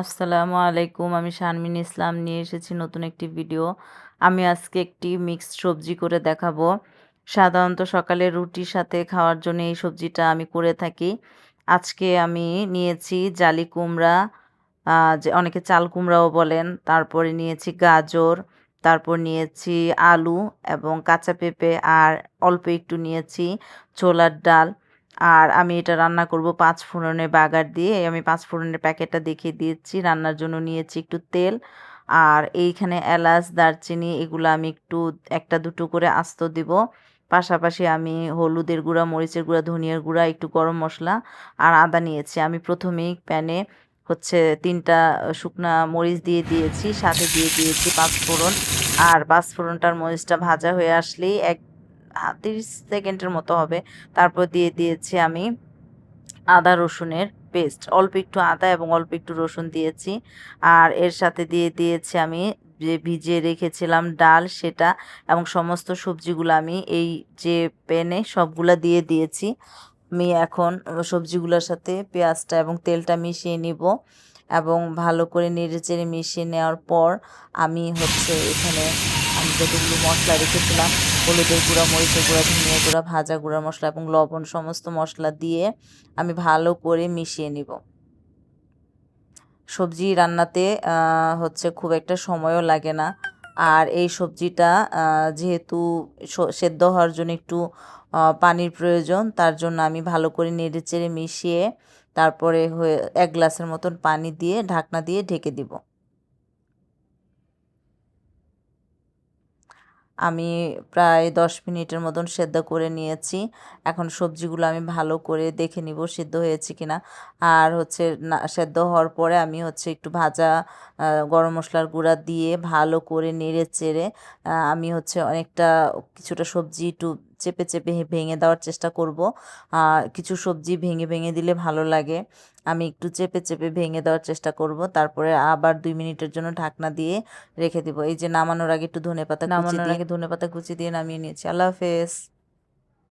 আসসালামু আলাইকুম। আমি শারমিন ইসলাম নিয়ে এসেছি নতুন একটি ভিডিও। আমি আজকে একটি মিক্সড সবজি করে দেখাবো। সাধারণত সকালে রুটির সাথে খাওয়ার জন্য এই সবজিটা আমি করে থাকি। আজকে আমি নিয়েছি জালি কুমড়া, যে অনেকে চাল কুমড়াও বলেন। তারপরে নিয়েছি গাজর, তারপর নিয়েছি আলু এবং কাঁচা পেঁপে, আর অল্প একটু নিয়েছি ছোলার ডাল। আর আমি এটা রান্না করব ৫ ফোড়নের বাগার দিয়ে। আমি ৫ ফোড়নের প্যাকেটটা দেখিয়ে দিয়েছি। রান্নার জন্য নিয়েছি একটু তেল, আর এইখানে এলাচ, দারচিনি এগুলো আমি একটু ১টা ২টো করে আস্ত দিব। পাশাপাশি আমি হলুদের গুঁড়া, মরিচের গুঁড়া, ধনিয়ার গুঁড়া, একটু গরম মসলা আর আদা নিয়েছি। আমি প্রথমেই প্যানে ৩টা শুকনা মরিচ দিয়ে দিয়েছি, সাথে দিয়ে দিয়েছি ৫ ফোড়ন। আর ৫ ফোড়নটার মরিচটা ভাজা হয়ে আসলেই ৩০ সেকেন্ডের মতো হবে। তারপর দিয়ে দিয়েছি আমি আদা রসুনের পেস্ট। অল্প একটু আদা এবং অল্প একটু রসুন দিয়েছি। আর এর সাথে দিয়ে দিয়েছি আমি যে ভিজিয়ে রেখেছিলাম ডাল সেটা, এবং সমস্ত সবজিগুলো আমি এই যে প্যানে সবগুলা দিয়ে দিয়েছি। আমি এখন সবজিগুলোর সাথে পেঁয়াজটা এবং তেলটা মিশিয়ে নিব, এবং ভালো করে নেড়েচেড়ে মিশিয়ে নেওয়ার পর আমি এখানে আমি যতগুলো মশলা রেখেছিলাম, হলুদের গুঁড়া, মরিচের গুঁড়া, ধনিয়া গুঁড়া, ভাজা গুঁড়া মশলা এবং লবণ, সমস্ত মশলা দিয়ে আমি ভালো করে মিশিয়ে নিব। সবজি রান্নাতে খুব একটা সময়ও লাগে না। আর এই সবজিটা যেহেতু সেদ্ধ হওয়ার জন্য একটু পানির প্রয়োজন, তার জন্য আমি ভালো করে নেড়েচেড়ে মিশিয়ে তারপরে ১ গ্লাসের মতন পানি দিয়ে ঢাকনা দিয়ে ঢেকে দিব। আমি প্রায় ১০ মিনিটের মতন সেদ্ধ করে নিয়েছি। এখন সবজিগুলো আমি ভালো করে দেখে নিব সিদ্ধ হয়েছে কিনা। আর না, সেদ্ধ হওয়ার পরে আমি একটু ভাজা গরম মশলার গুঁড়া দিয়ে ভালো করে নেড়ে চেড়ে আমি অনেকটা কিছুটা সবজি একটু চেপে চেপে ভেঙে দেওয়ার চেষ্টা করব। কিছু সবজি ভেঙে ভেঙে দিলে ভালো লাগে। আমি একটু চেপে চেপে ভেঙে দেওয়ার চেষ্টা করব। তারপরে আবার ২ মিনিটের জন্য ঢাকনা দিয়ে রেখে দিব। এই যে নামানোর আগে একটু ধনেপাতা কুচি দিয়ে নামিয়ে নিয়েছি। আল্লাহ হাফেজ।